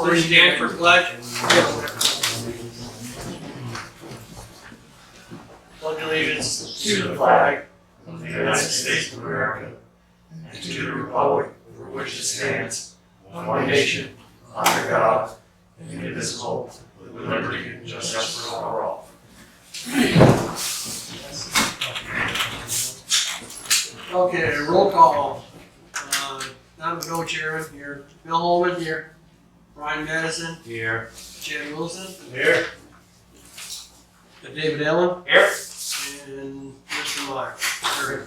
Please stand for pledge. Pledge allegiance to the flag of the United States of America and to the republic for which it stands, one nation, under God, indivisible, with liberty and justice for all. Okay, roll call. Don McGo, Chairman, here. Bill Holman, here. Brian Madison, Here. Chad Wilson, Here. David Allen, Here. and Mr. Meyer. Here.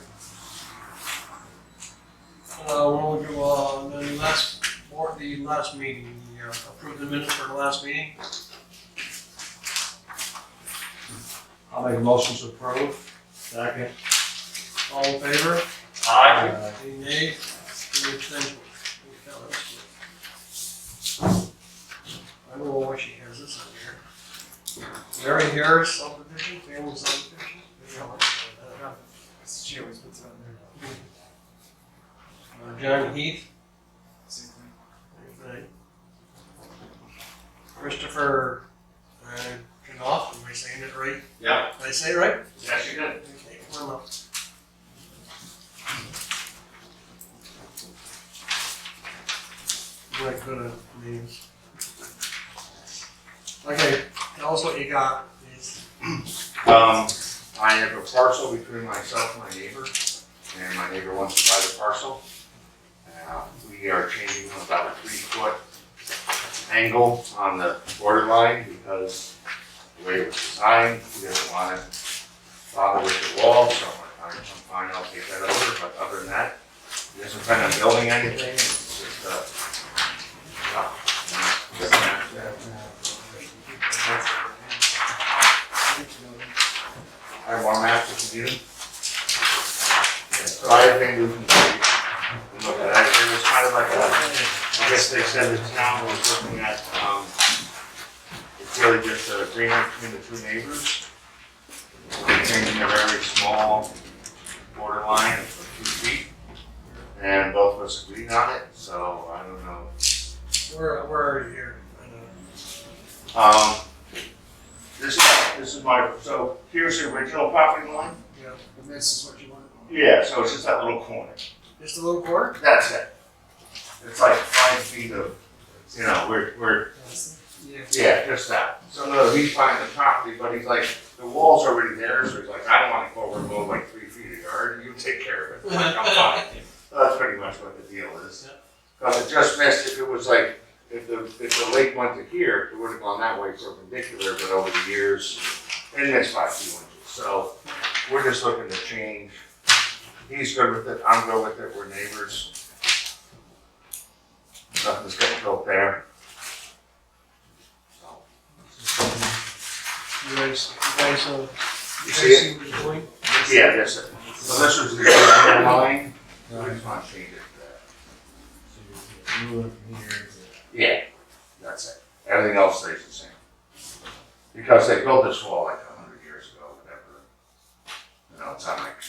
We'll do the last meeting. We approved the minutes for the last meeting. I'll make a motion to approve. Second. All in favor? Aye. Any nays? Any abstentions? I don't know why she has this on here. Mary Harris subdivision, family subdivision. She always puts it on there. John Heath. Same thing. Christopher Knopf, am I saying it right? Yeah. Did I say it right? Yes, you did. Okay, come on up. You're not good at names. Okay, tell us what you got, please. I have a parcel between myself and my neighbor, and my neighbor wants to buy the parcel. We are changing about a 3-foot angle on the borderline because the way it was designed, he doesn't want to bother with the wall, so I'm fine, I'll take that over, but other than that, he doesn't plan on building anything, it's just, I have one map if you need them. So I have been looking at look at it. It was kind of like I guess they said the town was looking at, it's really just an agreement between the two neighbors. We're changing a very small borderline of 2 feet, and both of us agreed on it, so I don't know. Where are you here? This is my, so here's the original property line. Yeah, And this is what you want. Yeah, so it's just that little corner. just a little corner? That's it. It's like 5 feet of, you know, we're, Yeah. yeah, just that. So no, he's buying the property, but he's like, the wall's already there, so he's like, I don't want to go over and mow like 3 feet of yard, you take care of it. I'm like, I'm fine. So that's pretty much what the deal is. Because it just missed, if it was like, if the lake went to here, it would have gone that way perpendicular, but over the years, it missed by a few inches. So we're just looking to change. He's good with it, I'm good with it, we're neighbors. Nothing's getting built there. So, You guys you see it? what you're doing? Yeah, that's it. So this was the original line, so we just want to change it to that. Yeah, that's it. Everything else stays the same. Because they built this wall like 100 years ago, whatever. You know, it's not like.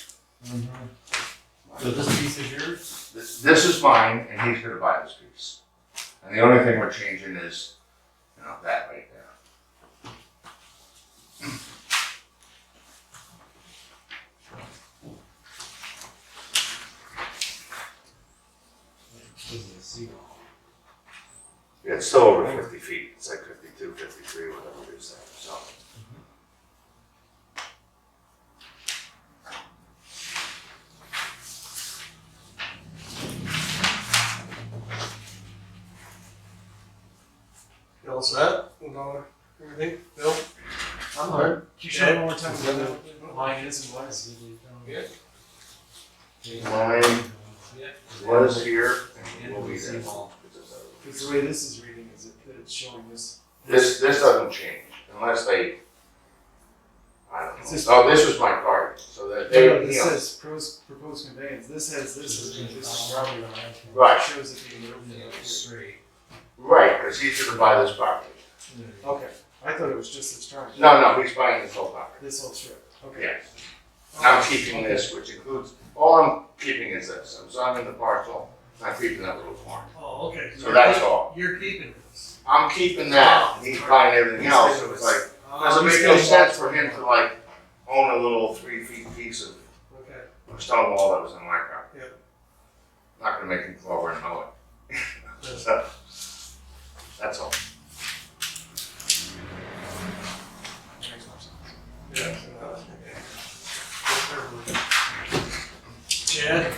So this piece is yours? This is mine, and he's gonna buy this piece. And the only thing we're changing is, you know, that right there. Yeah, it's still over 50 feet. It's like 52, 53, whatever it is there, so. You all set? Everything? Bill? I'm hard. Can you show me one more time Yeah. what line is and what is? Yeah. Mine was here, and will be there. Because the way this is reading is that it's showing this. This doesn't change unless they, I don't Is this- know. Oh, this was my card, so that No, they, this you know, says proposed conveyance. This has this is property line. Right. It shows it being moved straight. right, because he's gonna buy this property. Okay. I thought it was just this chart. No, he's buying this whole property. This whole strip. Okay. Yes. I'm keeping this, which includes, all I'm keeping is this. So I'm in the parcel, I'm keeping that little farm. Oh, okay. So that's all. You're keeping this. I'm keeping that, and he's buying everything else, so it's like, doesn't make no sense for him to like own a little 3 feet piece of Okay. stone wall that was on my property. Yep. Not gonna make him go over and mow it. So, that's all. Yeah. Chad?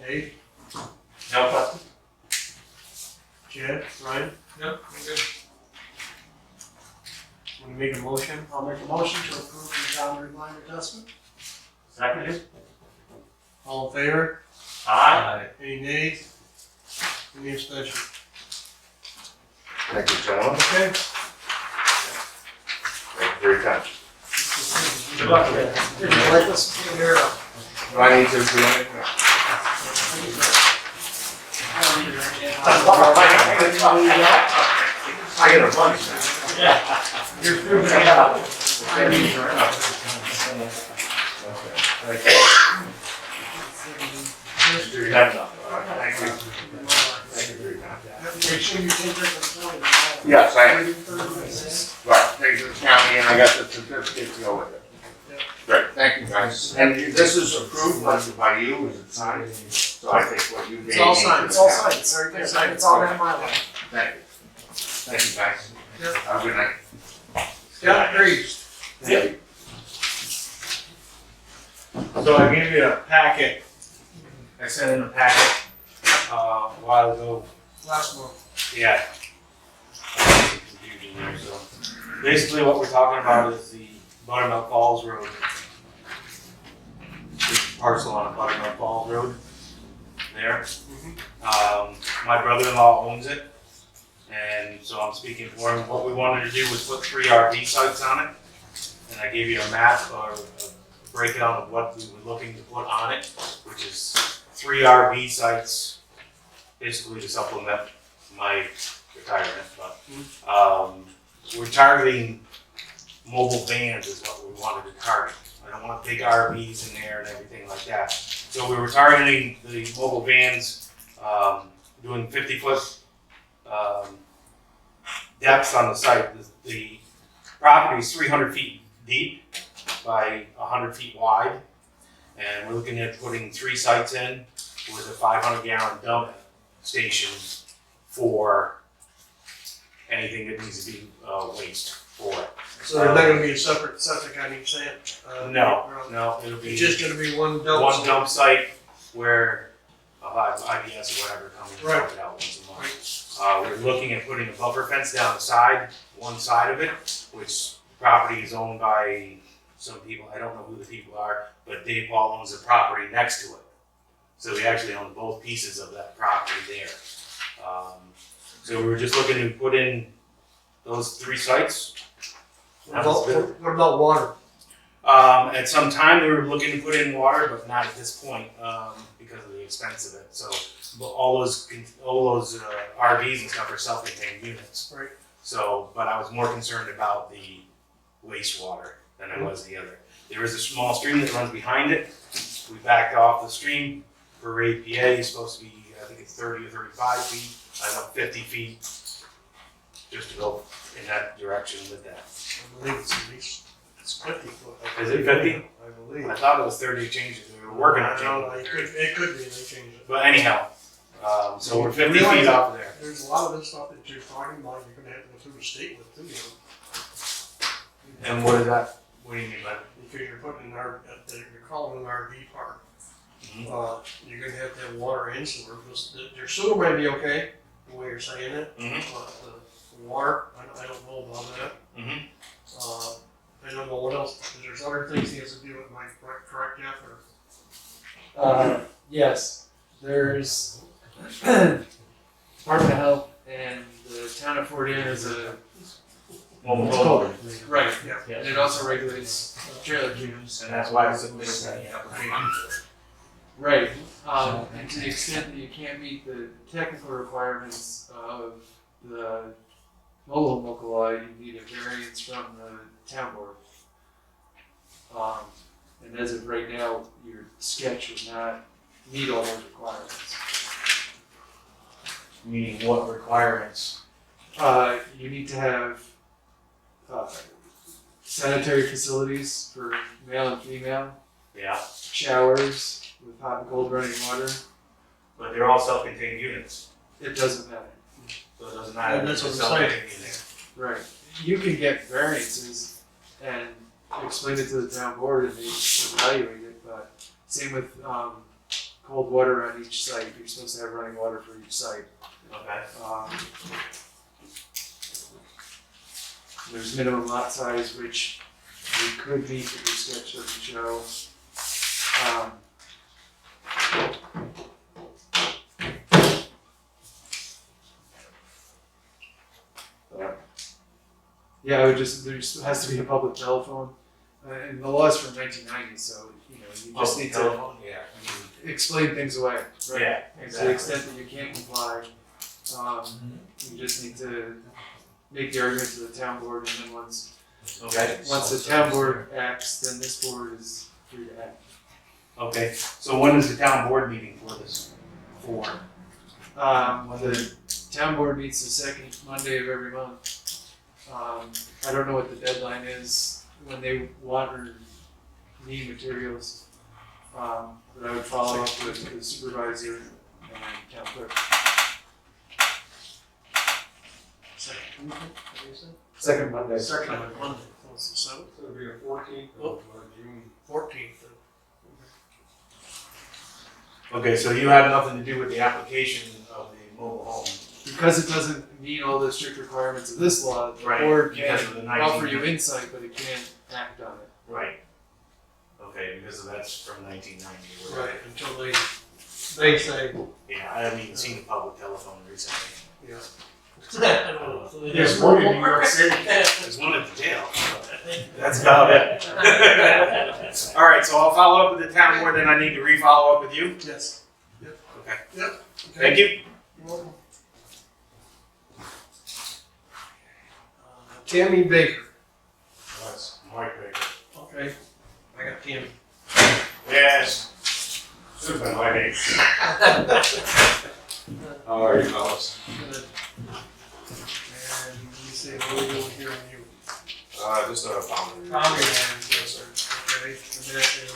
Dave? No question? Chad? Ryan? Yep, I'm good. Want to make a motion? I'll make a motion to approve the boundary line adjustment. Seconded? All in favor? Aye. Any nays? Any abstentions? Thank you, gentlemen. Okay. Thank you for your time. Good luck with it. Did you like this? Here. Do I need to do anything? I get a bunch now. Yeah. You're through. Thank you. You have enough. Thank you. Thank you for your time. Make sure you take this one. Yes, I am. Right, take it to the county and I got the certificate to go with it. Great, thank you guys. And this is approved by you, is it signed? So I think what you gave me. It's all signed, is it's all the- signed, sir. It's signed, it's all in my line. Thank you. Thank you, guys. Yep. Have a good night. Scott Greaves. Yep. So I gave you a packet. I sent in a packet a while ago. Last month. Yeah. Some confusion there, so. Basically what we're talking about is the Buttermilk Falls Road. This parcel on Buttermilk Falls Road. There. My brother-in-law owns it. And so I'm speaking for him. What we wanted to do was put 3 RV sites on it. And I gave you a map or a breakdown of what we were looking to put on it, which is 3 RV sites, basically to supplement my retirement. But we're targeting mobile vans is what we wanted to target. I don't want big RVs in there and everything like that. So we were targeting the mobile vans, doing 50-foot depth on the site. The property is 300 feet deep by 100 feet wide. And we're looking at putting 3 sites in with a 500-gallon dump station for anything that needs to be waste for it. So there's not gonna be a separate septic on each sand? No, it'll be It's just gonna be one dump? one dump site where IBS or whatever comes and Right. dump it out once a month. We're looking at putting a buffer fence down the side, one side of it, which property is owned by some people, I don't know who the people are, but Dave Paul owns the property next to it. So we actually own both pieces of that property there. So we were just looking to put in those 3 sites. What about water? At some time, we were looking to put in water, but not at this point because of the expense of it. So but all those RVs and stuff are self-contained units. Right. So, but I was more concerned about the wastewater than I was the other. There is a small stream that runs behind it. We backed off the stream for APA. It's supposed to be, I think it's 30 or 35 feet. I went 50 feet just to go in that direction with that. I believe it's at least, it's 50 foot. Is it 50? I believe. I thought it was 30 changes. We were working on I don't know, changing it could be, they changed it. But anyhow, so we're 50 Realize feet that off of there. There's a lot of this stuff that you're talking about, you're gonna have to go through the state with too, you know. And what is that? What do you mean by that? Because you're putting an you're calling it an RV park. Mhm. You're gonna have to have water and sewer, because your sewer might be okay, the way you're saying it. Mhm. The water, I don't know about that. Mhm. I don't know what else, because there's other things he has to do with, my correct, Jeff, or? Yes, there's Department of Health and the town of Fort Anne is a right. Yeah. And it also regulates trailer cams. And that's why I submitted the application. Right. And to the extent that you can't meet the technical requirements of the local law, you need a variance from the town board. And as of right now, your sketch would not meet all those requirements. Meaning what requirements? You need to have sanitary facilities for male and female, Yeah, showers with hot and cold running water. but they're all self-contained units, It doesn't matter. so it doesn't matter. And that's if it's what I'm saying. self-contained unit. Right. You can get variances and explain it to the town board and they evaluate it, but same with cold water on each site. You're supposed to have running water for each site. Okay. There's minimum lot size, which we could meet if your sketch doesn't show. Yeah, I would just, there has to be a public telephone. And the law is from 1990, so, you just need to Telephone, yeah. explain things away, right? Yeah, To the exactly. extent that you can't comply, you just need to make the argument to the town board, and then once Okay. the town board acts, then this board is free to act. Okay, so when is the town board meeting for this? For? The town board meets the second Monday of every month. I don't know what the deadline is when they want or need materials. But I would follow up with the supervisor and town clerk. Second Monday. Second on Monday, so it's the seventh, So it'll be the 14th Oh. of June. 14th. Okay, so you had nothing to do with the application of the mobile home? Because it doesn't meet all the strict requirements of this law, the Right, board because can of the offer 19 you insight, but it can't act on it. Right. Okay, because that's from 1990. Right, until they say, Yeah, I haven't even seen the public telephone recently. yeah. I don't know. So they There's just- one in New York City. There's one at the jail. That's about it. All right, so I'll follow up with the town board, then I need to re-follow up with you? Yes. Okay. Yep. Thank you. You're welcome. Tammy Baker. That's Mike Baker. Okay. I got Tammy. Yes. Should have been my name. How are you, fellas? Good. And you say, what are we doing here on you? Just a boundary. Tommy, yes, sir. Okay, and that is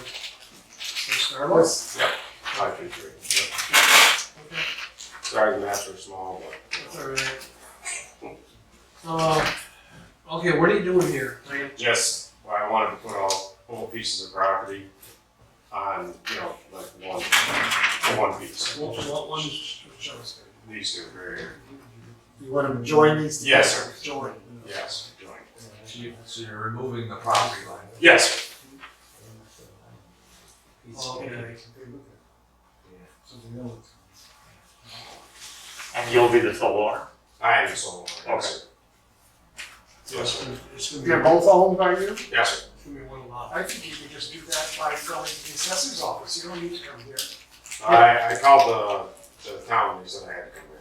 Starbucks? 523. Okay. Sorry, the maps are small, but That's all right. Okay, what are you doing here? just, I wanted to put all whole pieces of property on, like one piece. What one's, show us? These two right here. You want to join these? Yes, sir. Join. Yes, joint. So you're removing the property line? Yes. Okay. And you'll be the sole owner? I am the sole owner. Yes, sir. Yes, sir. It's gonna You're be, both owned by you? Yes, sir. it's gonna be one lot. I think you could just do that by going to the assessor's office. You don't need to come here. I called the town, they said I had to come here.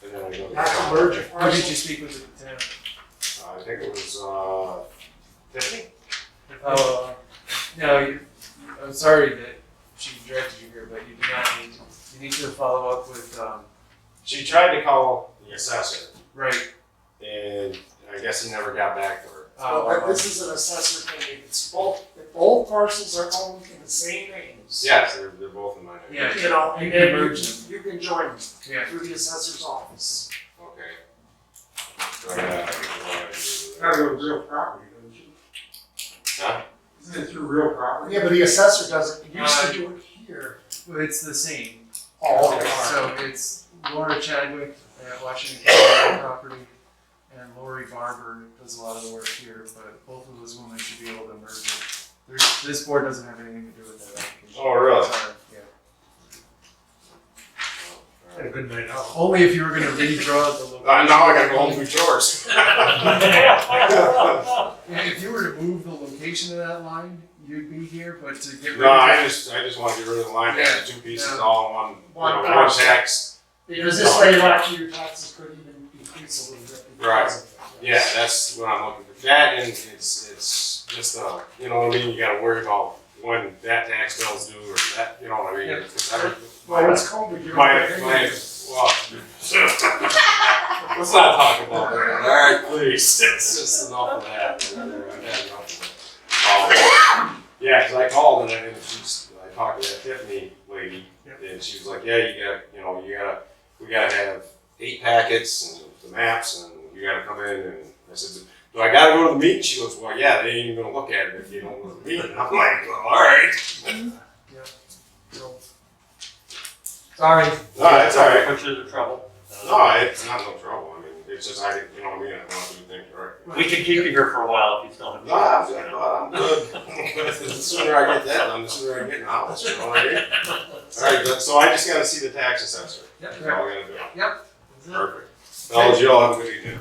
And then I go to the That's a town. merger Who did you parcel. speak with at the town? I think it was, Tiffany? Oh, no, I'm sorry that she directed you here, but you do not need to. You need to follow up with, She tried to call the assessor, right. and I guess he never got back to her. But this is an assessor thing. If both parcels are owned in the same names. Yes, they're both in my name. Yeah. You know, You and can then merge you can join them Yeah. through the assessor's office. Okay. So, yeah, I think we're gonna do Gotta that. go to real property, don't you? Huh? Isn't it through real property? Yeah, but the assessor doesn't. He used to do it here. Well, it's the same. Oh, okay. So it's Laura Chadwick at Washington County Property and Lori Barber does a lot of the work here, but both of those women should be able to merge it. This board doesn't have anything to do with that application. Oh, really? Sorry, yeah. Had a good night out. Only if you were gonna redraw the location. Now I gotta go home and do chores. If you were to move the location of that line, you'd be here, but to get rid No, of I it. just want to get rid of the line, Yeah. the two pieces Yeah. all in one, One one parcel. tax. Because this way, actually, your taxes could even increase a little bit. because Right. of it. Yeah, that's what I'm looking for. That and it's just, you know what I mean, you gotta worry about when that tax bill's due or that, you know what I mean? Yeah. It's Well, it's COVID. You're my, okay. well, let's not talk about that, alright, please, it's just enough of that. Yeah, cause I called and I talked to that Tiffany lady, and she was like, yeah, we gotta have 8 packets and the maps, and you gotta come in, and I said, do I gotta go to the meeting? She goes, well, yeah, they ain't even gonna look at it if you don't go to the meeting. I'm like, well, alright. Sorry. No, it's alright. Put you in trouble. No, it's not no trouble. I mean, it's just, you know what I mean, I want to do things correctly. We can keep you here for a while if you still have. No, I'm good. The sooner I get that done, the sooner I get in the house, you know what I mean? Alright, so I just gotta see the tax assessor. That's all I gotta do. Yep. Perfect. Well, you all have a good evening.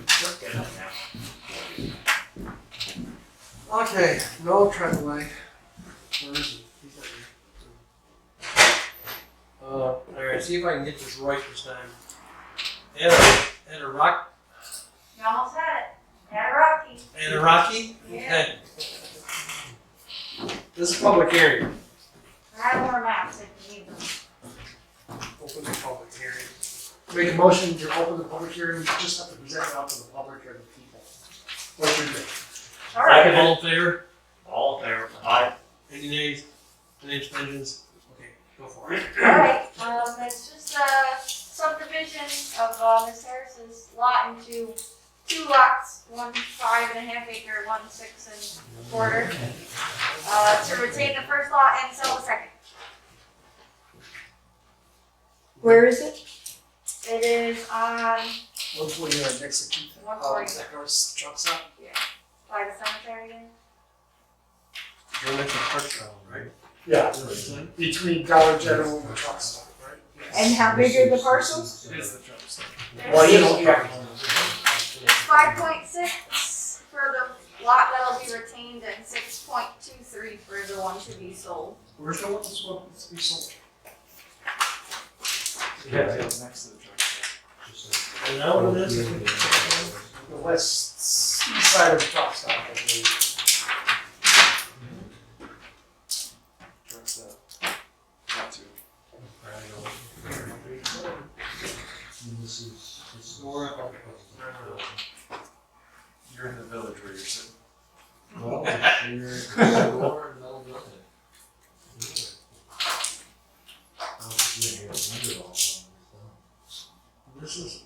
Okay, no travel light. Where is it? He's not here. Alright, see if I can get this right this time. Anarock, You almost had it. Adirondacks. Anaraki? Yeah. Okay. This is public hearing. I have more maps if you need them. Open the public hearing. Make a motion to open the public hearing, you just have to present it out to the public and the people. What's your name? All right. All in favor? All in favor? Aye. Any nays? Any abstentions? Okay, go for it. All right. It's just a subdivision of Miss Harris's lot into 2 lots, one 5.5 acre, one 6 1/4. To retain the first lot and sell the second. Where is it? It is on 149 next to Keith. 140 That goes truck stop. by the cemetery there. You're making a park travel, right? Yeah, between Dollar General and the truck stop, right? And how big are the parcels? It is the truck stop. Well, you know, yeah. 5.6 for the lot that'll be retained and 6.23 for the one to be sold. Where's the one that's going to be sold? Yeah, it's next to the truck stop. And that one is? The west east side of the truck stop, I believe. Truck stop. Not too. You're in the village where you're sitting. This is,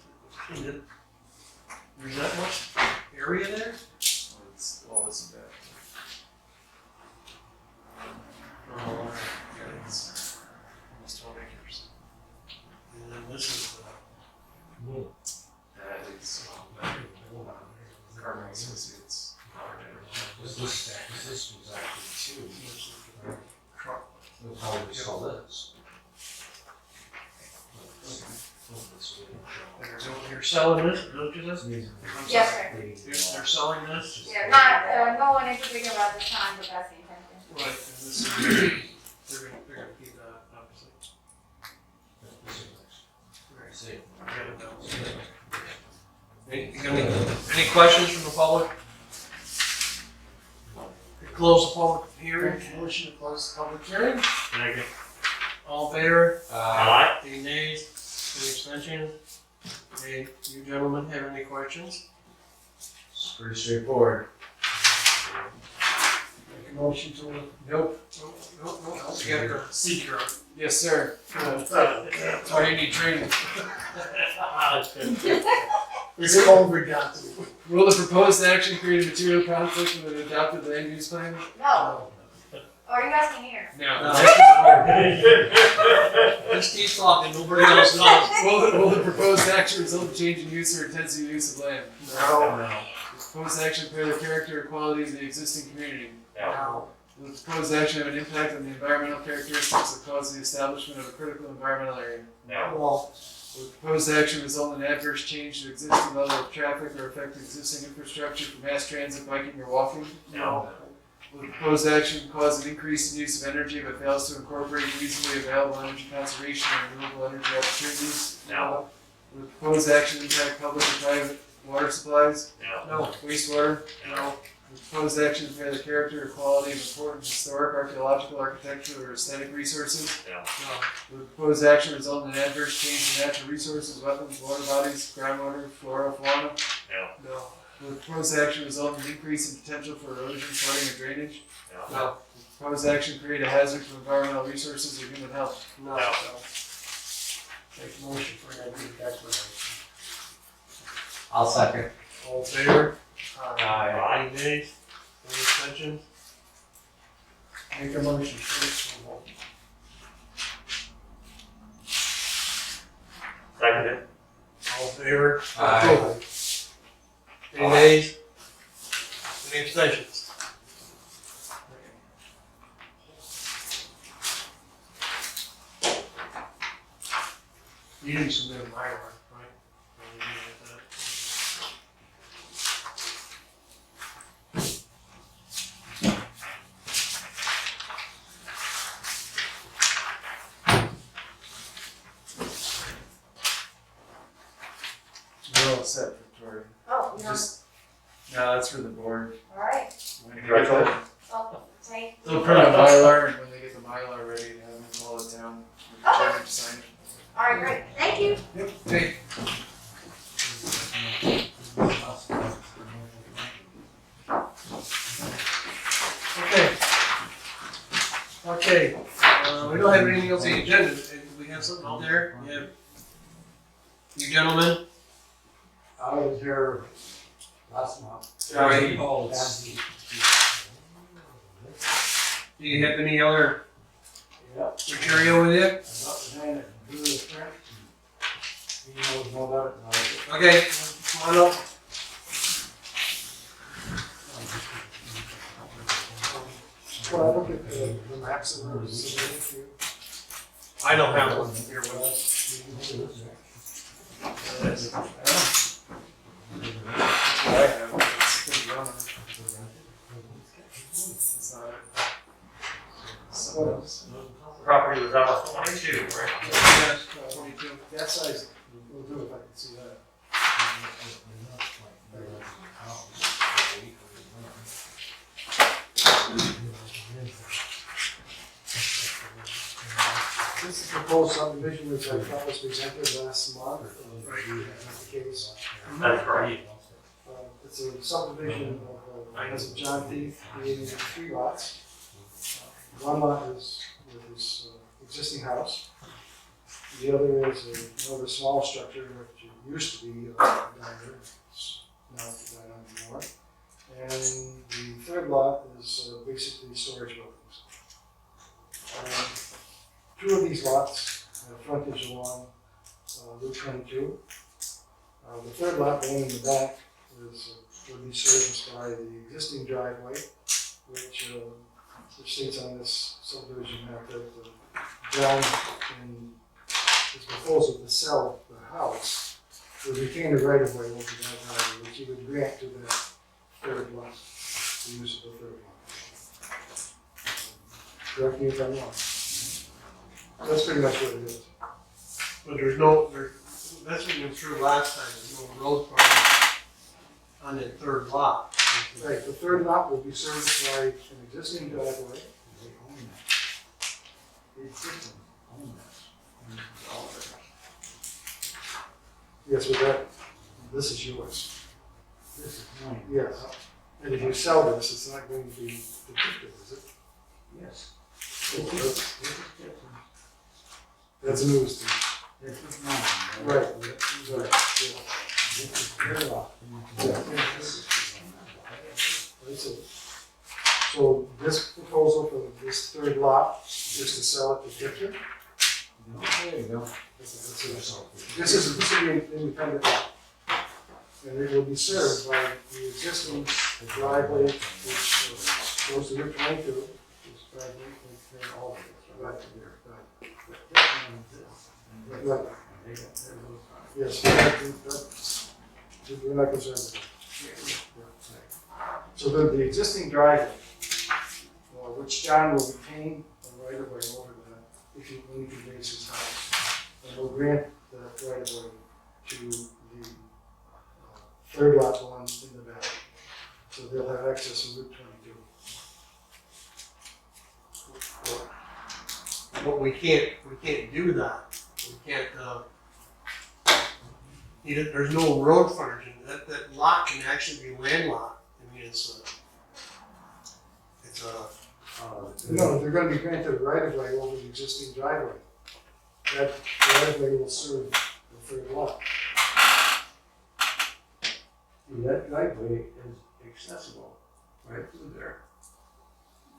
there's that much area there? It's all this and that. Oh, Yeah, it's almost 12 acres. and then this is That is Carmen Associates. This was actually two. truck. That's how we sell this. You're selling this, don't you this? Yes, sir. They're selling this? Yeah, not, no one in particular at this time, but that's the intention. Right, and this is, they're gonna keep that, obviously. Any questions from the public? Close the public hearing. Motion to close the public hearing. Thank you. All in favor? Aye. Any nays? Any abstentions? Hey, you gentlemen have any questions? It's pretty straightforward. Make a motion to, Nope. Nope. You got the seeker. Yes, sir. That's why you need training. it's COVID got to. Will the proposed action create a material conflict with an adopted land use plan? No. Or are you asking here? No. Just keep talking, nobody else knows. Will the proposed action result in change in use or intensity of use of land? No. The proposed action impair the character or quality of the existing community? No. Will the proposed action have an impact on the environmental characteristics that cause the establishment of a critical environmental area? No. Well, Will the proposed action result in adverse change to existing level of traffic or affect existing infrastructure for mass transit, biking, or walking? No. Will the proposed action cause an increase in use of energy but fails to incorporate reasonably available energy conservation and renewable energy opportunities? No. Will the proposed action impact public and private water supplies, No. wastewater? No. Will Proposed action impair the character or quality of important historic, archaeological, architectural, or aesthetic resources. No. The proposed action result in an adverse change in natural resources, wetlands, water bodies, groundwater, flora, fauna. No. No. Will the proposed action result in an increase in potential for erosion, flooding, or drainage? No. No. Will the proposed action create a hazard to environmental resources or human health? No. No. Make a motion for that explanation. I'll second. All in favor? Aye. Any nays? Any abstentions? Make a motion. Seconded. All in favor? Aye. Any nays? Any abstentions? You didn't submit a Mylar, right? Or you did that? We're all set, Victoria. Oh, no, Just, no, that's for the board. alright, When they get the, oh, say, So for the Mylar, and when they get the Mylar ready, have them call it down. Okay. Chairman to sign it. alright, great, thank you. Yep. Hey. Okay. Okay, we don't have anything else on the agenda. We have something out there? You gentlemen? I was here last month. Right. Oh, Do you have any other Yep. material with you? I got the man that drew the print. He knows more about it than I do. Okay, come on up. When I look at the maps that were submitted to you, I don't have one here with us. I have, it's pretty young. It's not it. Property was out 22, right? Yes, 22, that size will do if I can see that. This is proposed subdivision which I thought was presented last month of the case. That's right. It's a subdivision of, as of John Thief, creating 3 lots. One lot is with his existing house. The other is another small structure which used to be a diner, it's not a diner anymore. And the third lot is basically storage buildings. 2 of these lots have frontage along Route 22. The third lot, the one in the back, would be serviced by the existing driveway, which states on this subdivision map that John, in his proposal to sell the house, would retain a right of way over that driveway, which he would grant to that third lot, the use of the third lot. Correct me if I'm wrong. That's pretty much what it is. but there's no, that's what we went through last time, there's no road frontage on that third lot. Right, the third lot will be serviced by an existing driveway. They own that. They freaking own that. Yes, with that, this is yours. This is mine. Yes. And if you sell this, it's not going to be depicted, is it? Yes. That's- This is different. That's news to you. This is mine. Right. Right, yeah. This is their lot. Yeah. That's it. So this proposal for this third lot is to sell it to Tifton? No, there you go. This will be an independent lot. And it will be served by the existing driveway which goes to Route 22. This driveway, and all of it, right there, right. Right. Yes, we're not concerned with that. So the existing driveway, which John will retain a right of way over that if he, when he conveys his house, and will grant that right of way to the third lot, the one in the back. So they'll have access to Route 22. But we can't do that. We can't, there's no road frontage, and that lot can actually be landlocked. I mean, it's No, they're gonna be granted a right of way over the existing driveway. That right of way will serve the third lot. That driveway is accessible right through there.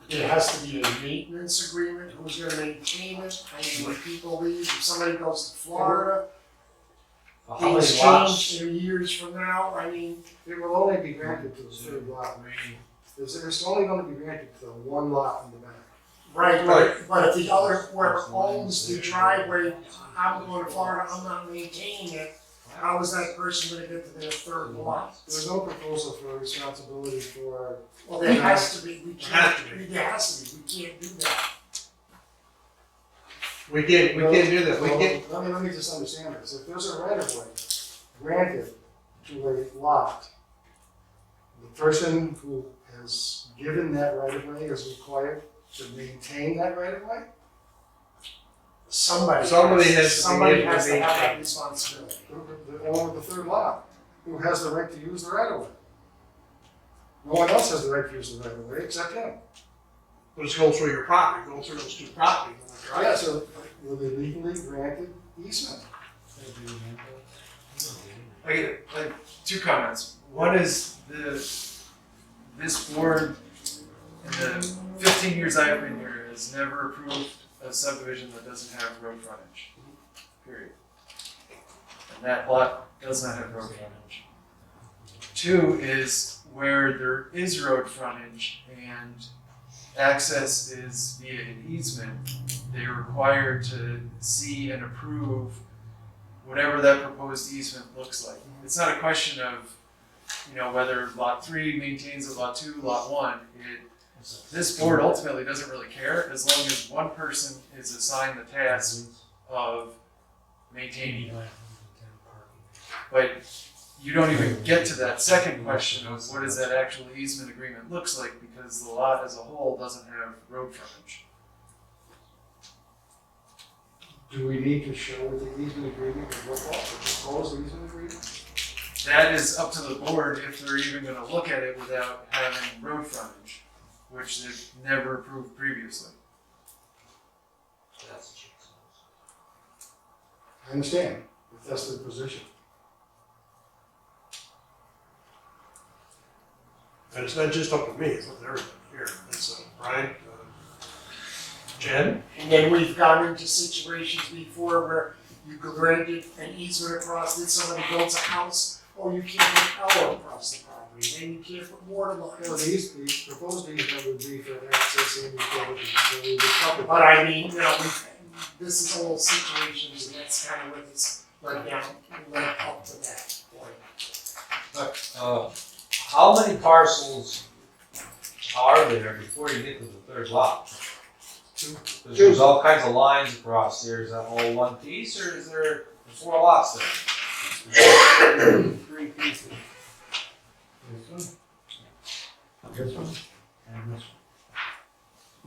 There has to be a maintenance agreement, who's gonna maintain it, I mean, when people leave, if somebody goes to Florida, How many things lots? change in years from now, I mean, It will only be granted to the third lot. It's only gonna be granted to the one lot in the back. right, but if the other, whoever owns the driveway, I'm going to Florida, I'm not maintaining it, how is that person gonna get to their third lot? There's no proposal for responsibility for, Well, there has to be, we Has can't, to be. there has to be, we can't do that. we can't do that. We can't. let me just understand this. If there's a right of way granted to a lot, the person who has given that right of way is required to maintain that right of way? Somebody has to be able to have maintain. that responsibility. The owner of the third lot, who has the right to use the right of way. No one else has the right to use the right of way except him. But it's going through your property, going through those two properties, right? Yeah, so were they legally granted easement? I get like two comments. One is this board in the 15 years I've been here has never approved a subdivision that doesn't have road frontage. Period. And that lot does not have road frontage. Two is where there is road frontage and access is via an easement, they're required to see and approve whatever that proposed easement looks like. It's not a question of, whether lot 3 maintains it, lot 2, lot 1. This board ultimately doesn't really care as long as one person is assigned the task of maintaining it. But you don't even get to that second question of what does that actual easement agreement looks like because the lot as a whole doesn't have road frontage. Do we need to show what the easement agreement would look like, the proposed easement agreement? That is up to the board if they're even gonna look at it without having road frontage, which they've never approved previously. I understand, if that's the position. And it's not just up to me, it's up to everybody here. It's Brian, Jen. And then we've gone into situations before where you granted an easement across, then somebody builds a house, or you can't put power across the property, then you can't put water Well, lines. the proposed easement would be for access and utilities, so we would cover But I mean, this is all situations, and that's kind of what it's led up to that point. How many parcels are there before you get to the third lot? Because there's all kinds of lines across there. Is that all one piece, or is there 4 lots there? 3 pieces. This one, and this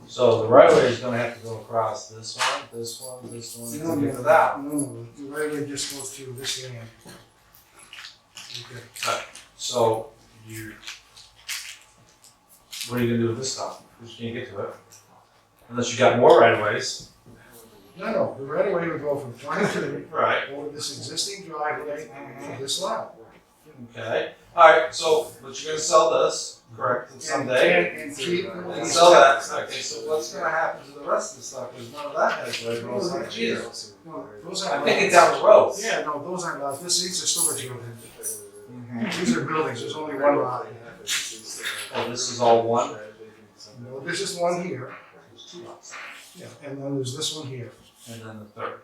So the right of way is going to have to go across this one, this one, this one, one. to get to that one. No, the right of way just goes through this land. Okay. So what are you going to do with this stuff? Because you can't get to it. Unless you got more right of ways. No, the right of way would go from 22 Right. over this existing driveway to this lot. Okay. Alright, so, but you're going to sell this, correct, someday? And keep. And sell that. Okay, so what's going to happen to the rest of the stuff? Because none of that has right of ways on it either. No, those I'm aren't thinking lots. down the road. Yeah, no, those aren't lots. These are storage buildings. These are buildings. There's only one lot. Oh, this is all one? No, there's just one here. Yeah, and then there's this one here. And then the third.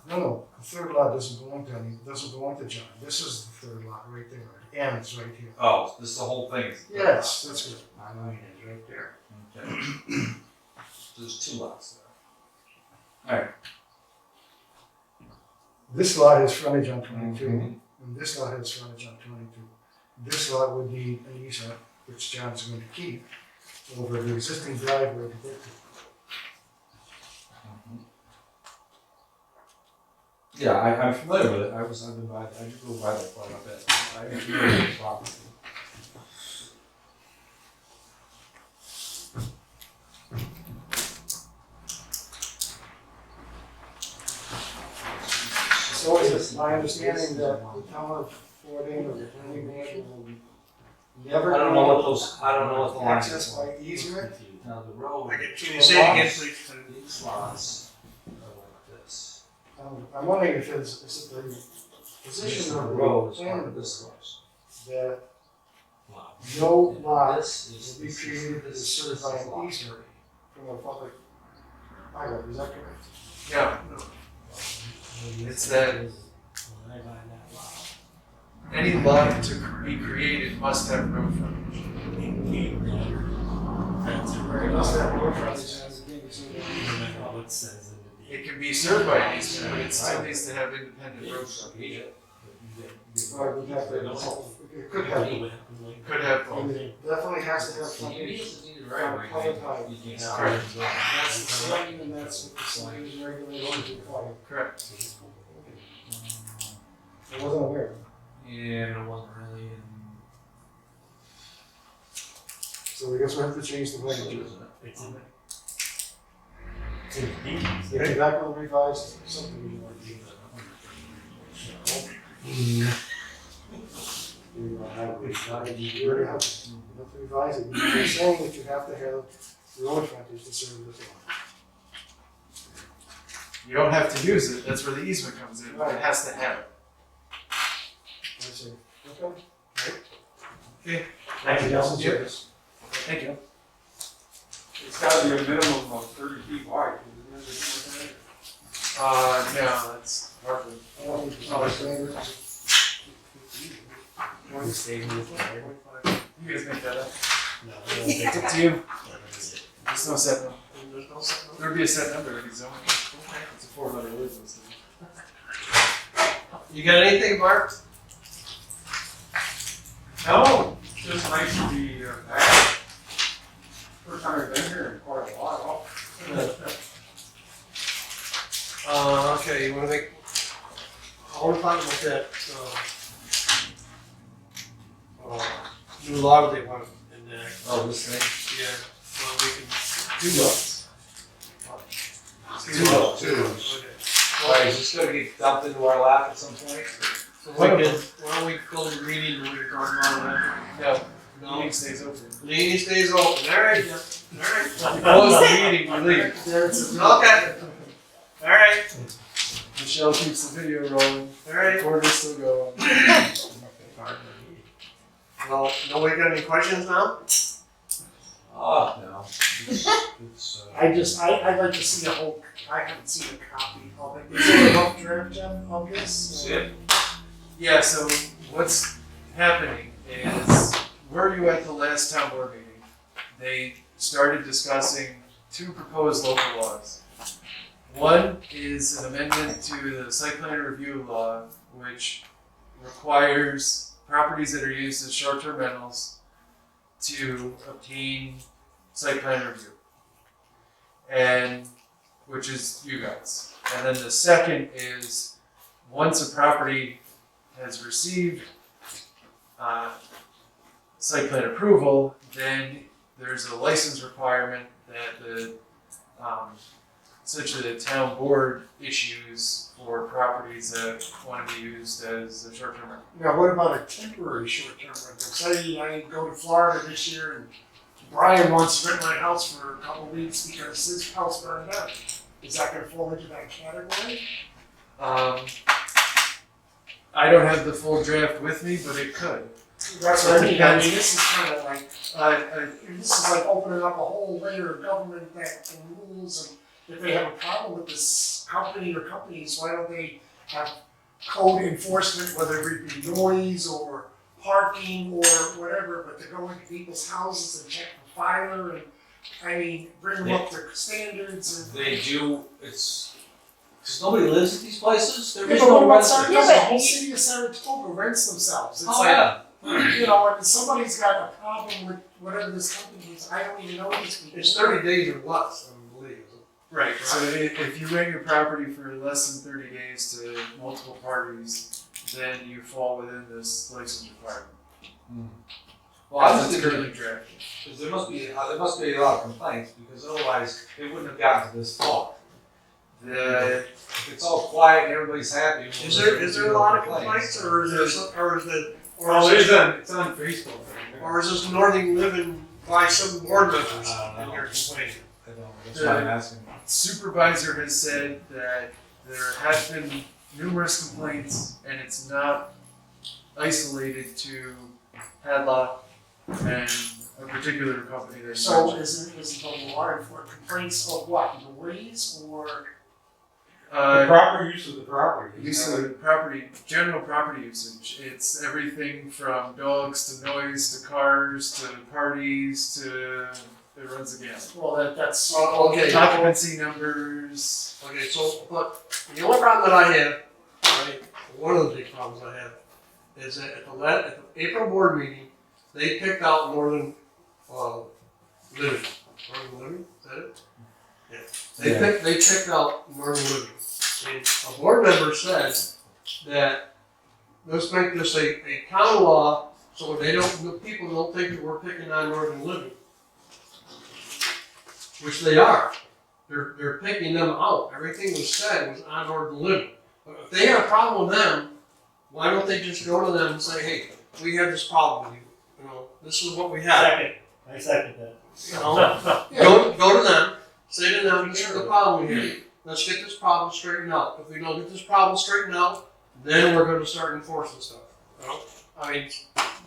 No, the third lot doesn't belong to John. This is the third lot right there. It ends right here. Oh, this is the whole thing? Yes, that's good. My line is right there. Okay. There's 2 lots there. This lot has frontage on 22, Mhm. and this lot has frontage on 22. This lot would need an easement which John's going to keep, over the existing driveway to get to. Yeah, I'm familiar with it. I've been by, I do go by that quite a bit. I'm familiar with the property. So is it my understanding that the town of Fort Anne or the planning board will never I don't know what those, I don't know what the lines access are. by easement? Now, the road, Can you say it again, please? these lots are like this. I'm wondering if it's, is it the This position of the road is part planning of board this house. that Lot. no And lot this is, will be this is- created this as is served by an lot easement three. from a public highway, is that correct? No, it's that any lot to be created must have road frontage. It must have road frontage as a given so It can be served by an easement, but it still needs to have independent road frontage. Or it would have to, it could have, It could have I both. mean, it definitely has to have So you frontage. need to need a right of way. Public highway. You can't- Correct. That's the same, and that's what the signs and regulations require. Correct. I wasn't aware of it. Yeah, but it wasn't really in. So I guess we have to change the language. Get back on the revised subdivision. You already have it. You have to revise it. You're saying that you have to have road frontage to serve this lot. You don't have to use it, that's where the easement comes in, but it has to have it. I see. Okay. Thank you, Nelson. Yep. Thank you. It's gotta be a minimum of 30 feet wide, isn't it? No, that's hardly. Oh, standards. You guys make that up. It's up to you. There's no set number. There'd be a set number if it's zoning. It's a 4-letter word. You got anything, Mark? No, just nice to be back. First time I've been here in quite a while. Okay, you wanna make, I wanna talk about that, new law they want in there. Oh, this thing? Yeah, well, we can do lots. Two. Okay. Alright, is this gonna get dumped into our lap at some point? So why don't we close the meeting and we can talk about that? No, No, meeting stays open. meeting stays open, alright, alright. Close the meeting, we leave. Okay. Alright, Michelle keeps the video rolling. alright. Recorder's still going. Well, nobody got any questions now? Oh, no. It's, I'd like to see a whole, I haven't seen a copy of it. Is there a rough draft, Jeff, of this? Yeah, so what's happening is, were you at the last town board meeting? They started discussing 2 proposed local laws. One is an amendment to the site plan review law, which requires properties that are used as short-term rentals to obtain site plan review. And, which is you guys. And then the second is, once a property has received site plan approval, then there's a license requirement that the essentially the town board issues for properties that want to be used as a short-term rental. Now, what about a temporary short-term rental? Say I go to Florida this year and Brian wants to rent my house for a couple of weeks because his house burned down. Is that gonna fall into that category? I don't have the full draft with me, but it could. That's what I mean, this is kinda like, this is like opening up a whole layer of government that and rules, and if they have a problem with this company or companies, why don't they have code enforcement, whether it be noise or parking or whatever, but to go into people's houses and check for fire and, I mean, bring them up to standards and. they do, it's, because nobody lives at these places, there Yeah, is but what no about resident. Saratoga? The whole city of Saratoga rents themselves. It's Oh, like, yeah. you know, and if somebody's got a problem with whatever this company is, I don't even know these people. It's 30 days or less, I believe. Right, so if you rent your property for less than 30 days to multiple parties, then you fall within this license requirement. Well, I As was it's thinking, currently drafted. because there must be a lot of complaints, because otherwise they wouldn't have gotten to this far. If it's all quiet and everybody's happy. Is there a lot of complaints, or is there It's on Facebook. or is this Northern Living by some board members I don't in know. their complaining? I don't know, that's why I'm asking. Supervisor has said that there have been numerous complaints and it's not isolated to Hadlock and a particular company that's. So is the law for complaints of what, noise or? The proper use of the property. Use of the property, general property usage. It's everything from dogs to noise to cars to parties to, it runs the gamut. Well, that's. Okay. Occupancy numbers. Okay, so, but the only problem that I have, right, one of the big problems I have, is that at the April board meeting, they picked out Northern, Living. Northern Living, is that it? Yeah. They picked out Northern Living. And a board member said that, let's make this a town law, so people don't think that we're picking on Northern Living. Which they are. They're picking them out. Everything was said was on Northern Living. But if they have a problem with them, why don't they just go to them and say, hey, we have this problem with you. You know, this is what we have. I second that. You know, go to them, say to them, this is the problem we have. Let's get this problem straightened out. If we don't get this problem straightened out, then we're gonna start enforcing stuff. You know? I mean,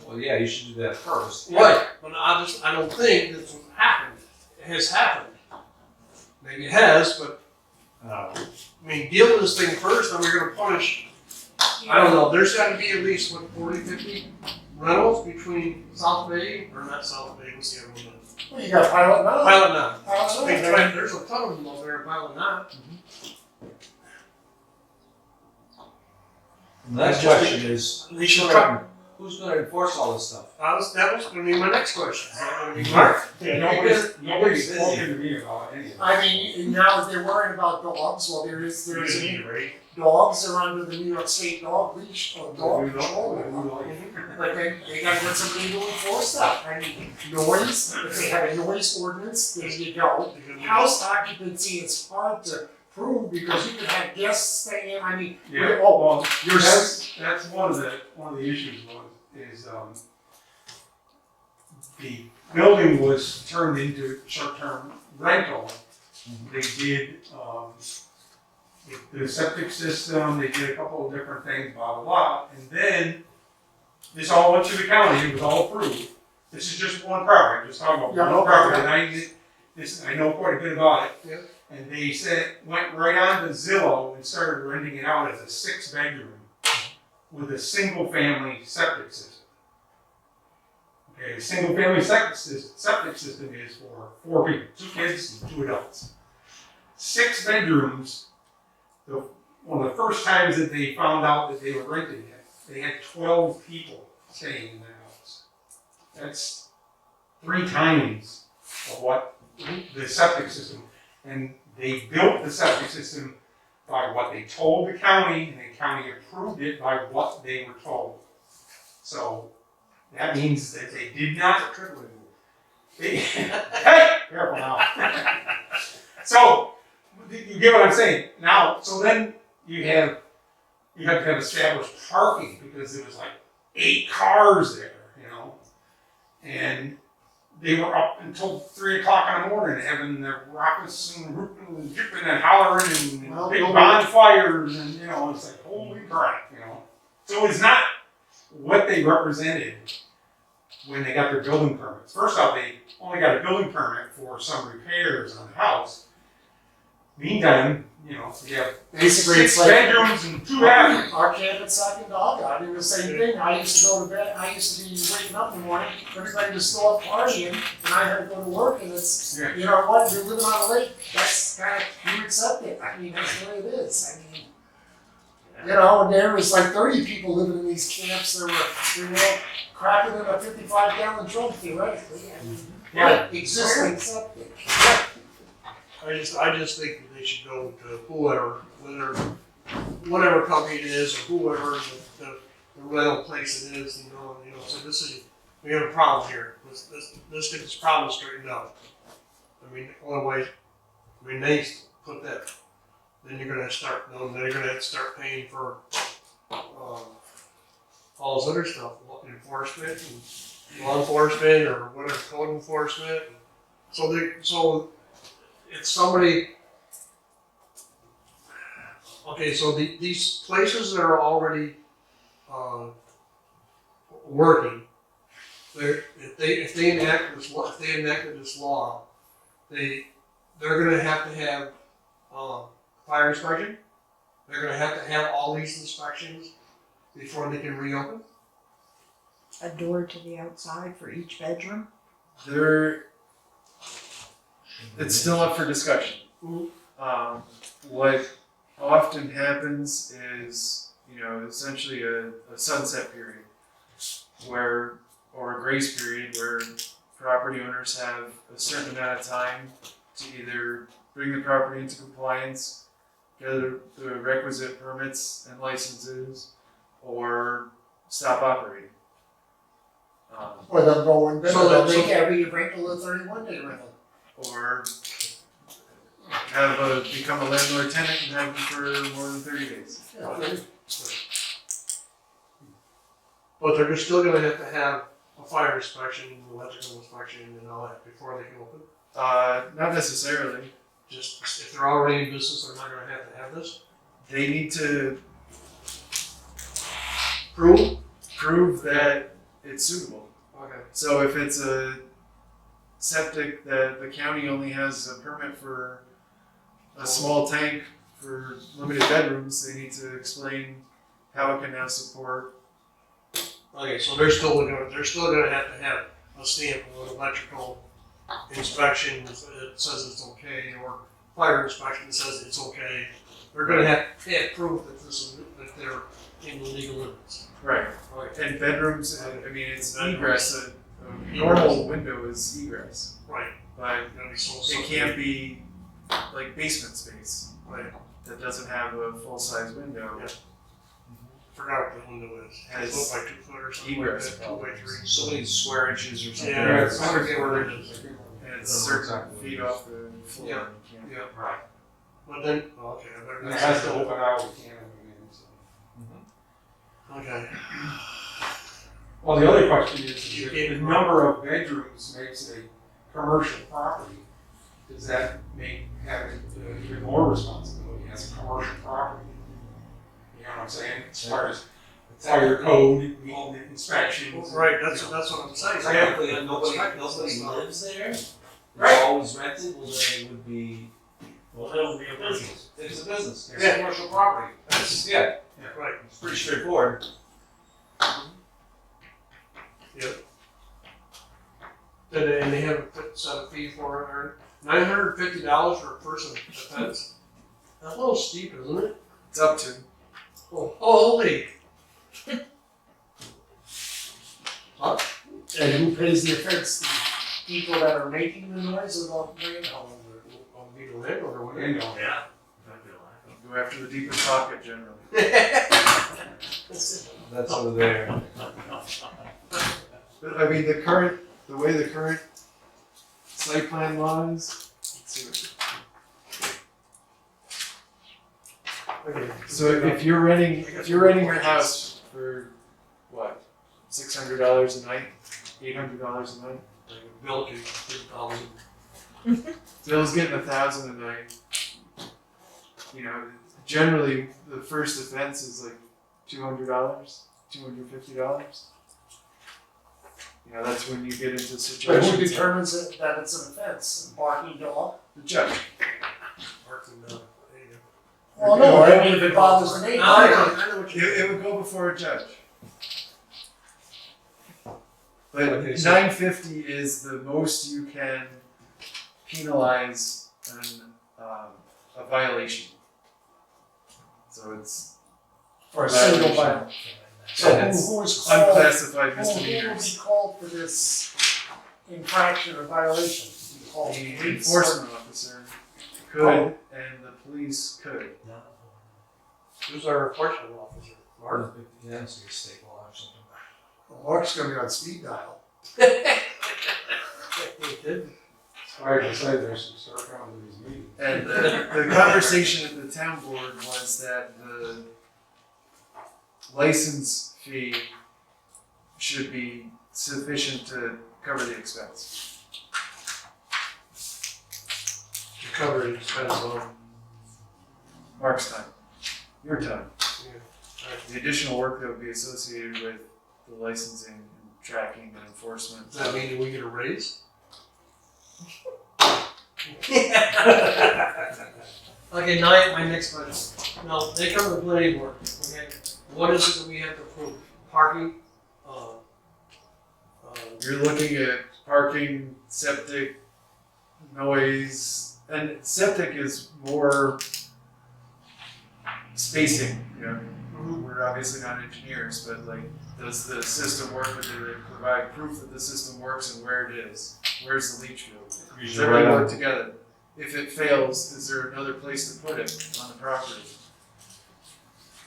Well, yeah, you should do that first. right, but I don't think that's what happened. It has happened. Maybe it has, but I mean, deal with this thing first, then we're gonna punish. I don't know, there's gotta be at least, 40, 50 rentals between South Bay, or not South Bay, what's the other one? Well, you got Pilot Mountain. Pilot Knot. Pilot Mountain. There's a ton of them over there in Pilot Knot. The next question is, They should cut. who's gonna enforce all this stuff? That was gonna be my next question. I mean, Mark? Nobody's spoken to me about any of it. I mean, now if they're worried about dogs, well, there's dogs are under the New York State dog leash or dog control. But they gotta get somebody to enforce that. I mean, noise, if they have a noise ordinance, there you go. House occupancy is hard to prove because you could have guests staying, I mean, Yeah, oh, well, you're that's one of the issues is the building was turned into short-term rental. They did, the septic system, they did a couple of different things, blah, blah, blah, and then this all went to the county, it was all approved. This is just one property, I'm just talking about Yeah, one property, okay. and I know quite a bit about it. Yeah. And they went right on to Zillow and started renting it out as a 6-bedroom with a single-family septic system. Okay, a single-family septic system is for 4 people, 2 kids and 2 adults. 6 bedrooms, one of the first times that they found out that they were renting it, they had 12 people staying in the house. That's 3 times of what the septic system. And they built the septic system by what they told the county, and the county approved it by what they were told. So that means that they did not. Hey, careful now. So you get what I'm saying now. So then you have to have established parking because there was like 8 cars there, you know, and they were up until 3 o'clock in the morning having their rockets and rooting and jipping and hollering and Well, big nobody- bonfires and, you know, it's like, holy crap, you know. So it's not what they represented when they got their building permits. First off, they only got a building permit for some repairs on the house. Meantime, you know, you have basically 6 it's like. bedrooms and 2 bathrooms. Our camp at Second Dog, I did the same thing, I used to go to bed, I used to be waking up in the morning, everybody was still up partying, and I had to go to work, and it's, Yeah. you know what, you're living on a lake, that's kind of, you accept it, I mean, that's the way it is, I mean. You know, and there was like 30 people living in these camps. They were all crapping in a 55-gallon drum theoretically. Right, existing septic. I just think that they should go to whoever, whatever company it is or whoever the rental place it is, you know, so we have a problem here. Let's get this problem straightened out. I mean, otherwise, they put that, then you're gonna have to start paying for, all this other stuff, enforcement and law enforcement or whatever, code enforcement. So it's somebody, okay, so these places that are already, working, if they enacted this law, they're gonna have to have fire inspection. They're gonna have to have all these inspections before they can reopen. A door to the outside for each bedroom? It's still up for discussion. What often happens is, essentially a sunset period or a grace period where property owners have a certain amount of time to either bring the property into compliance, get the requisite permits and licenses, or stop operating. Or they'll go and So they'll that- make every rental a 31-day rental. Or become a landlord tenant and have them for more than 30 days. But they're just still gonna have to have a fire inspection, electrical inspection and all that before they can open. Not necessarily. Just if they're already in business, they're not gonna have to have this. They need to Prove? prove that it's suitable. Okay. So if it's a septic that the county only has a permit for a small tank for limited bedrooms, they need to explain how it can now support. Okay, so they're still gonna have to have a stamp of an electrical inspection that says it's okay, or fire inspection says it's okay. They're gonna have proof that they're in the legal limits. Right. Okay. And bedrooms, it's egress. A normal window is egress, Right. but It's gotta be so it simple. can't be like basement space Right. that doesn't have a full-size window. Yeah. Forgot what the window is. Has 2 foot by 2 foot or something egress like that, 2 by 3. So many square inches or something. Yeah, it's 100 square inches. And it's certain feet off the floor. Yeah. You can't- Yeah. Right. But then, okay, I better. And it has to open out, we can't, Okay. Well, the other question is, if the number of bedrooms makes it a commercial property, does that have even more responsibility as a commercial property? You know what I'm saying? As far as fire code, inspections. Right, that's what I'm saying. Technically, nobody lives there. It's Right. always rented. Well, then it would be. Well, it'll be a business. It's a business. It's Yeah. commercial property. That's yeah. Right. It's pretty straightforward. And they have a set a fee for it, or $950 for a person offense. That's a little steep, isn't it? It's up to. Oh, holy! And who pays the offense? The people that are making the noise or the landowner? I'll be the landlord or whatever. Landowner. Yeah. Go after the deepest pocket generally. That's over there. But the way the current site plan law is, let's see what. Okay. So if you're renting your house for what, $600 a night, $800 a night, Bill can $3,000. Bill's getting $1,000 a night. Generally the first offense is like $200, $250. That's when you get into But situations. who determines that it's an offense? Barking dog? The judge. Parking, there you Well, no, I mean, if it bothers the neighbor. I know what you mean. It would go before a judge. But Okay, so- $950 is the most you can penalize a violation. So it's For a single Violation. violation. So And it's who is called? Unclassified Who will be misdemeanors. called for this infraction or violation? Be called The police or- enforcement officer could, and the police could. Who's our enforcement officer? Mark? Yeah, it's a state law or something. Well, Mark's gonna be on speed dial. Like I said, there's some start coming to these meetings. And the conversation at the town board was that the license fee should be sufficient to cover the expense. To cover the expense of, Mark's time, your time. yeah. The additional work that would be associated with the licensing and tracking and enforcement. Does that mean that we get a raise? Okay, now my next question. No, they come to the planning board. Okay, what is it that we have to approve? Parking? You're looking at parking, septic, noise, and septic is more spacing, you know. We're obviously not engineers, but like, does the system work, or do they provide proof that the system works and where it is? Where's the leach field? Does Usually everything right work together? If it fails, is there another place to put it on the property?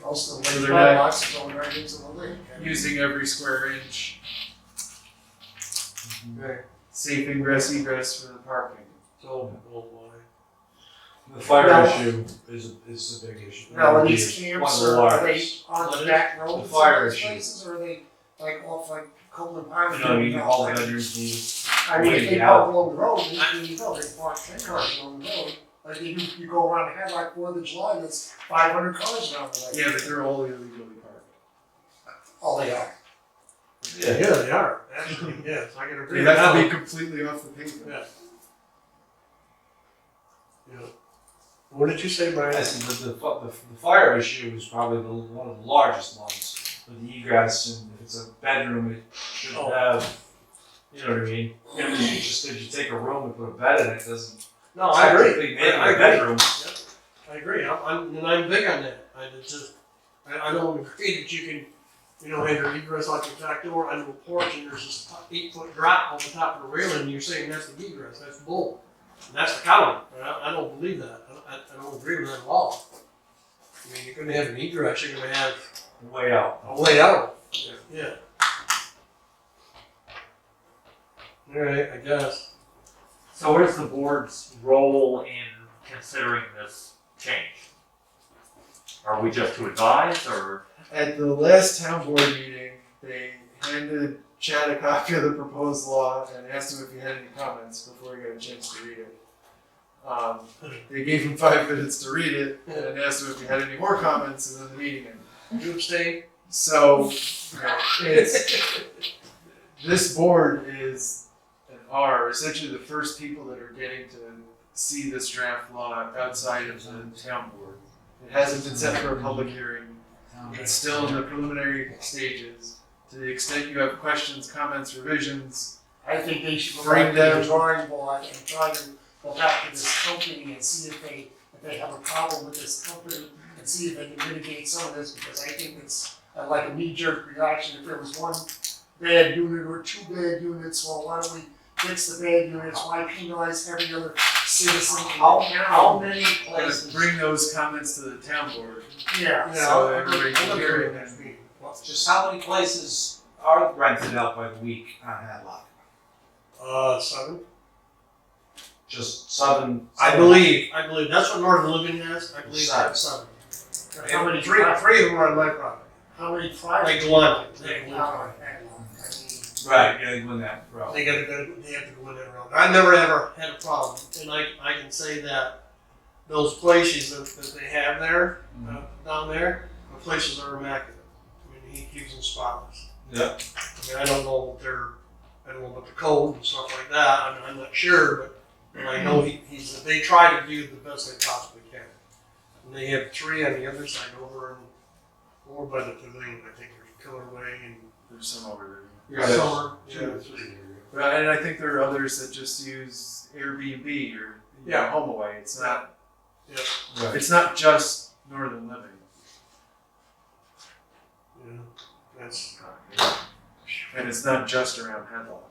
Also, So the they're lake not- box going right into the lake. Using every square inch, Okay, safe ingress egress for the parking. so, oh boy. The fire Now- issue is a big issue. Now, are It these is camps, one of the or are they largest. on What the is- back roads? the fire in those issue. places, or are they like off like Coleman Pond? You know, you all the bedrooms need. I mean, if they way park out. along the road, then you know, they park 10 cars along the road. Like you go around the head like 4th of July, there's 500 cars around the lake. Yeah, but they're all illegally parked. Oh, they are. Yeah. Yeah, they are, actually, yes, I can agree. They have to with be that. completely off the pavement. Yeah. Yeah. What did you say, Brian? I said the fire issue is probably one of the largest ones with the egress, and if it's a bedroom, it should Oh. have, you know what I mean? You know, if you take a room and put a bed in it, doesn't No, I agree. technically make it I a agree. bedroom. I agree. I'm big on that. I don't agree that you can, you know, have your egress out your back door under a porch and there's this 8-foot drop on the top of the railing and you're saying that's the egress. That's bull. And that's the county. I don't believe that. I don't agree with that at all. I mean, you're going to have an egress. You're going to have Way out. a way out. Yeah. All right, I guess. So what is the board's role in considering this change? Are we just to advise, or? At the last town board meeting, they handed Chad a copy of the proposed law and asked him if he had any comments before he got a chance to read it. They gave him 5 minutes to read it and asked him if he had any more comments, and then the meeting ended. You abstain? So, it's, this board is, and are essentially the first people that are getting to see this draft law outside of the town board. It hasn't been set for a public hearing. It's still in the preliminary stages. To the extent you have questions, comments, revisions, I think they should go Bring back to the them- drawing board and try to go back to this company and see if they have a problem with this company and see if they can mitigate some of this, because I think it's like a knee-jerk reaction. If there was one bad unit or 2 bad units, well, why don't we fix the bad units? Why penalize every other citizen in the How town? many let's places? bring those comments to the town board. Yeah, So everybody can hear it. Just how many places are rented out by the week on Hadlock? 7. Just 7. I believe that's what Northern Living has. I believe Seven. that's 7. how many Three of them are on my property. How many private? Like Glen. Right, yeah, they win that route. They have to go in that road. I've never ever had a problem, and I can say that those places that they have there, down there, the places are immaculate. I mean, he keeps them spotless. Yeah. I mean, I don't know about the code and stuff like that. I'm not sure, but I know they try to do the best they possibly can. And they have 3 on the other side over by the pavilion. I think there's Killer Way and There's some over there. Summer. 2 or 3. Right, and I think there are others that just use Airbnb or you know, HomeAway. It's not. Yeah. Right. It's not just Northern Living. And it's not just around Headlock.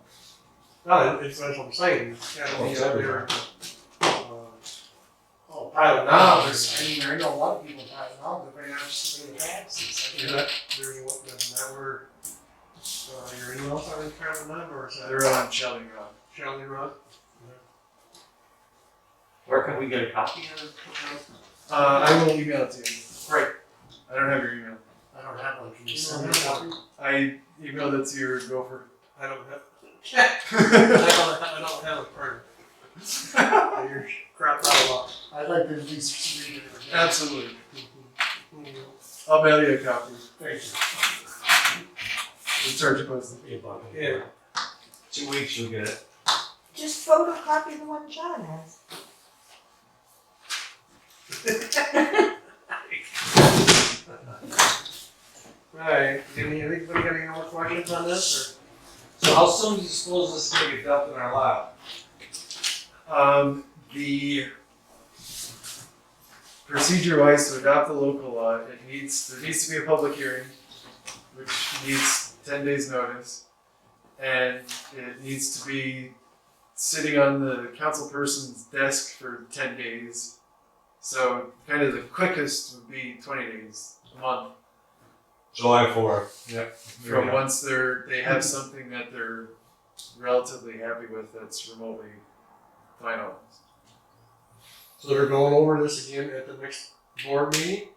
No, that's what I'm saying, it's gotta be It's out everywhere. there. Oh, Pilot now, there's, I mean, I know a lot of people in Pilot now, but they're not just paying the taxes. I mean, There's what, is that where, your in-laws are in Carolyn now, or is that They're on Shelling Rock. Shelley Road? Where can we get a copy of? I will email it to you. Right. I don't have your email. I don't have one, can you send me a copy? I emailed it to your gopher. I don't have, I don't have a printer. You're crap out of luck. I'd like to at least read it. Absolutely. I'll mail you a copy. Thank you. In charge of postage. Yeah. 2 weeks you'll get it. Just photocopy the one John has. Alright, anybody got any more questions on this, So how soon do you suppose this is gonna get dumped in our lap? The procedure-wise to adopt the local law, there needs to be a public hearing, which needs 10 days notice, and it needs to be sitting on the council person's desk for 10 days. So kind of the quickest would be 20 days, a month, July 4th. Yep. from once they have something that they're relatively happy with that's remotely finalized. so they're going over this again at the next board meeting?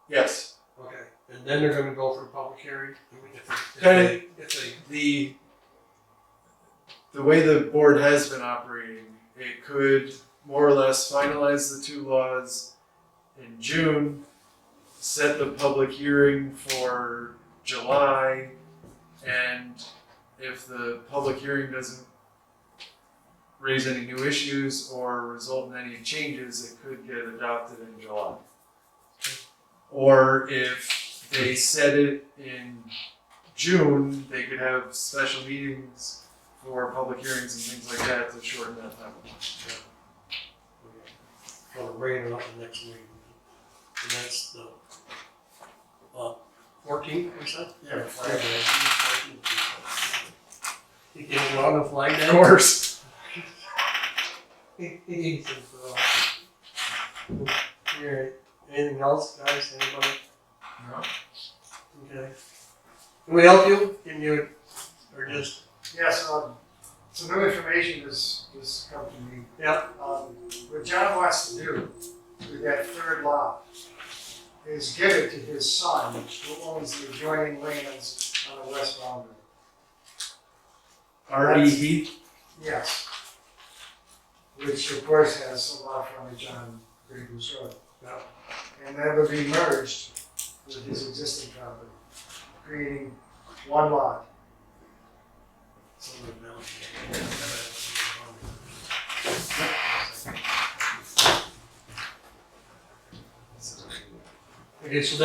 Yes. Okay. And then they're gonna go for a public hearing? The way the board has been operating, it could more or less finalize the two laws in June, set the public hearing for July, and if the public hearing doesn't raise any new issues or result in any changes, it could get adopted in July. Or if they set it in June, they could have special meetings for public hearings and things like that to shorten that time. Gonna bring it up the next meeting. And that's the, 14th, or so? Yeah, Friday. You can go out and flag Of that? course. Alright, anything else, guys, anybody? No. Okay. Can we help you? Can you, or just, Yes, some new information has come to me. yeah, What John wants to do with that third lot is give it to his son, who owns the adjoining lands on the west boundary. R.E. Heath. Yes. Which of course has a lot of frontage on Great Goose Road. Yeah. And that would be merged with his existing property, creating one lot. Okay, so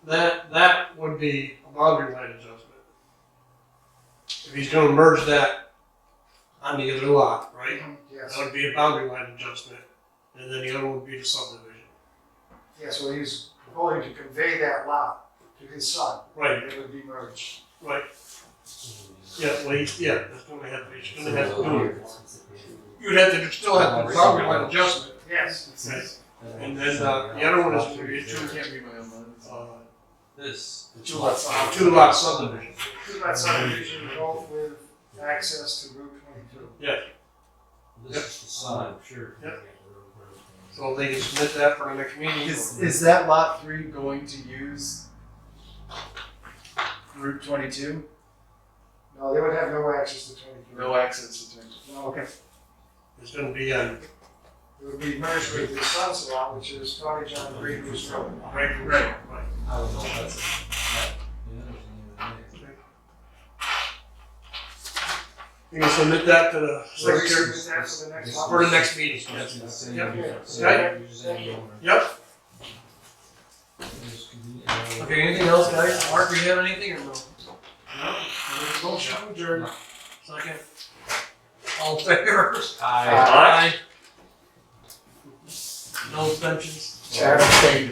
that would be a boundary line adjustment. If he's gonna merge that on the other lot, right? Yes. That would be a boundary line adjustment, and then the other one would be the subdivision. Yes, well, he's going to convey that lot to his son. Right, And it would be merged. right. Yeah, well, that's gonna have to, he's gonna have to do it. You'd have to, still have the boundary line adjustment, Yes. right? And then, the other one is gonna be a Can't be my own mind. This. The two lots. two-lot subdivision. Two lot subdivision, both with access to Route 22. This is the son. Sure. So they can submit that for the next meeting. Is that lot 3 going to use Route 22? No, they would have no access to 22. No access to 22. No, okay. It's gonna be on, It would be merged with his son's lot, which is frontage on Great Goose Road. right. I don't know if that's. You can submit that to the So we secretary should do that for the next for one. the next meeting. That's insane. Yep. Okay. Yep. Okay, anything else, guys? Mark, do you have anything or no? No. Motion adjourned. Second. All in favor? Aye. No abstentions? Chad, stay.